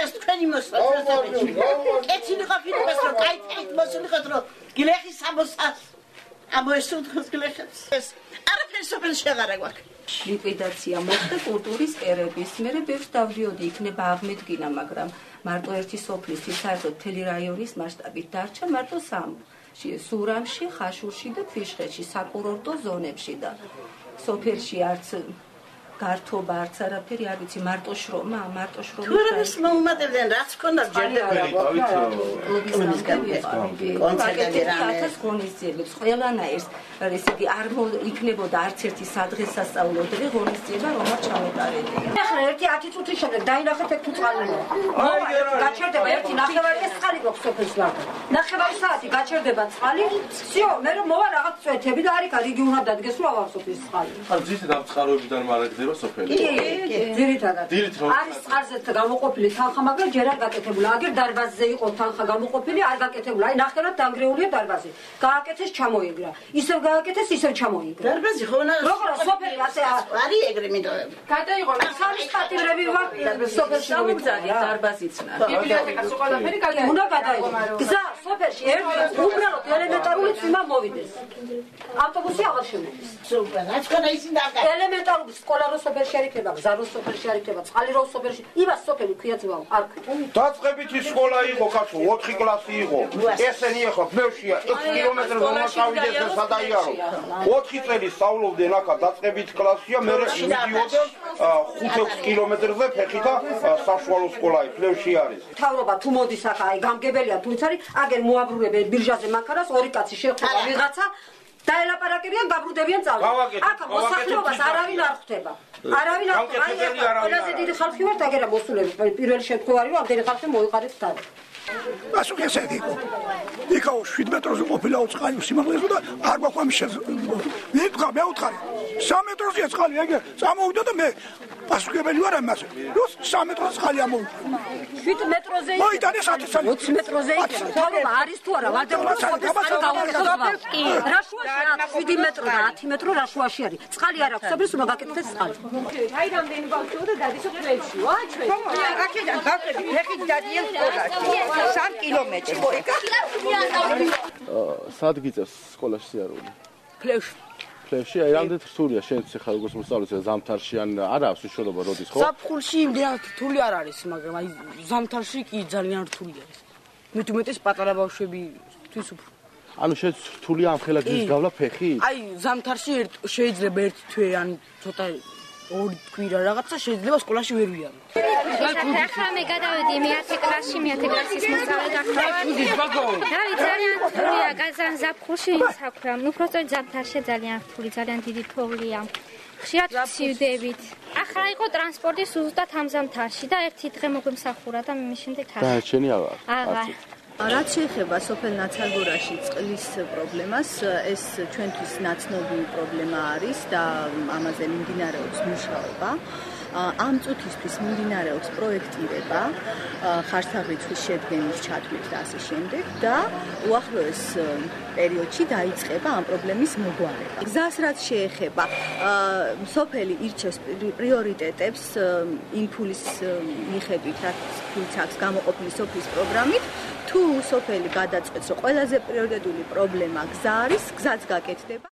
Filipes თქვენი მოსწავლე. კეთილი ყო Filipes რომ კაით მოსულიყოთ რომ გილეხის სამოსას ამოესუნთქოს გილეხებს. ეს არაფერი სოფელში შეღარა გვაქვს. ლიკვიდაცია მოხდა კულტურის ერების. მე ბევრს დავდიოდი იქნება აღმედგინა, მაგრამ მარტო ერთი სოფლისთვის საერთოდ მთელი რაიონის მასშტაბით დარჩა მარტო 3. სურამში, ხაშურში და ქვიშხეთში, საკურორტო ზონებში და სოფელში არც გართობა არც არაფერი არ ვიცი მარტო შრომა თურმეს მოუმატებდნენ რაც ქონდა ჯერდება კონცერტებს ღონისძიებებს ყველანაირს ესე იგი არ იქნებოდა არც ერთი სადღესასწაულო დღე ღონისძიება რომაც ჩამეტარებია ახლა ერთი 10 წუთის შემდეგ დაინახეთ ეგ თუ წყალია გაჩერდება ერთი ნახევარი წყალი გვაქვს სოფელში ნახევარი საათი გაჩერდება წყალი всё მე რომ მოვა რაღაც წვეთები და არიქა რიგი უნდა დადგეს რომ ავარსოთ ის წყალი ან ძირითადად წყაროებიდან მარაგდება სოფელი. ძირითადად. არის წყარზე გამოყოფილი თანხა, მაგრამ ჯერ არ გაკეთებული. აგერ დარბაზზე იყო თანხა გამოყოფილი, არ გაკეთებული. აი ნახევრად დანგრეულია დარბაზი. გააკეთეს, ჩამოიგრა. ისევ გააკეთეს, ისევ ჩამოიგრა. დარბაზი ხო უნდა როგორ სოფელი ასე არის ეგრე მინდო. გადაიღო. სამი პატიმრები ვარ სოფელში მოგზადია დარბაზიც. ბიბლიოთეკას ყველაფერი გადაიღო. უნდა გადაიღო. გზა სოფელში ერთი უბრალოდ ელემენტარული წვიმა მოვიდეს. ავტობუსი აღარ შემოდის. სუპერ. რაც ხოდა ისინი დაგა. ელემენტარული სკოლა რო სოფელში არ იქნება, გზა რო სოფელში არ იქნება, წყალი რო სოფელში. იმას სოფელი ქვია ძვაო, არ ქვია. დაწყებითი სკოლა იყო კაცო, 4 კლასი იყო. ესენი ახლა ბლევშია 1 კილომეტრზე მომწავიდეს და სადაიარო. 4 წელი სწავლობდნენ ახლა დაწყებით კლასია, მე მიდიოდი 5-6 კილომეტრზე ფეხითა საშუალო სკოლა ბლევში არის. თავრობა თუ მოდის ახლა, აი გამგებელია თუნც არის, აგერ მოაბრუნებენ ბირჟაზე მანქანას, 2 კაცი შეხვდება ვიღაცა დაელაპარაკებიან, გაბრუნდებიან წავი. აქ მოსახლეობას არავინ არ ხვდება. არავინ არ ხვდება. ყველაზე დიდი ხალხი ვართ აგერა მოსულები. პირველი შემთხვევარი რომ ამდენი ხალხი მოიყარეთ თან. ასოქ ესე იყო. იქაო 7 მეტროზე ყოფილა წყალი სიმაღლეზე და არ გვაქვს ამის მითქვა მე უთხარი 3 მეტროზეა წყალი ეგ წამოვიდა და მე პასუხებელი ვარ ამაზე. როს 3 მეტროზე წყალი ამოვიდა. 7 მეტროზე იყო. მოიტანეს 20 მეტროზე იყო. თავობა არის თუ არა? ვადეულოს წყალი გავაკეთოთ. კი. რა შუაში 7 მეტრო და 10 მეტრო რა შუაში არის. წყალი არ აქვს, სოფელს უნდა გაკეთდეს წყალი. აი რამდენი ბავშვია და დადის სოფელში, ვა ჩვენ. აქედან გავხდები, ეხით დადიან სკოლაში. 3 კილომეტრი. სად გიწევს სკოლაში სიარული? ფლევში. ფლევში, აი რამდენი რთულია შენ ხარ როგორც მოსწავლეა ზამთარში ან არა აქვს უშუალობა როდის ხო? საფხულში იმდენად რთული არ არის, მაგრამ აი ზამთარში კი ძალიან რთული არის. მეტუმეტეს პატარა ბავშვებისთვის უფრო. ანუ შენ რთულია ამ ხელა გზის გავლა ფეხი? აი ზამთარში შეიძლება ერთი თვე ან ცოტა 2 კვირა რაღაცა შეიძლება სკოლაში ვერ ვიარო. ახლა მე გადავედი მე-10 კლასში, მე-10 კლასის მოსწავლე გახდა. დავით ძალიან რთულია გაზან ზაფხულში საქმე. ნუ პროსტო ზამთარში ძალიან რთული, ძალიან დიდი თოვლია. ხშირად ვსივდებით. ახლა იყო ტრანსპორტი ზუსტად ამ ზამთარში და ერთი დღე მოგვიმსახურა და მის შემდეგ არა. დარჩენი აღარ. რაც შეეხება სოფელ ნაცარგორაში წყლის პრობლემას, ეს ჩვენთვის ნაცნობი პრობლემა არის და ამაზე მიმდინარეობს მუშაობა. ამ წუთისთვის მიმდინარეობს პროექტირება, ხარსაღრიცხვის შედგენის ჩათვლით და ასე შემდეგ და უახლოეს პერიოდში დაიწყება ამ პრობლემის მოგვარება. გზას რაც შეეხება, სოფელი ირჩევს პრიორიტეტებს იმ ფულის მიხედვით, რაც ფულს აქვს გამოყოფილი სოფლის პროგრამით. თუ სოფელი გადაწყვეტს, რომ ყველაზე პრიორიტეტული პრობლემა გზა არის, გზაც გაკეთდება.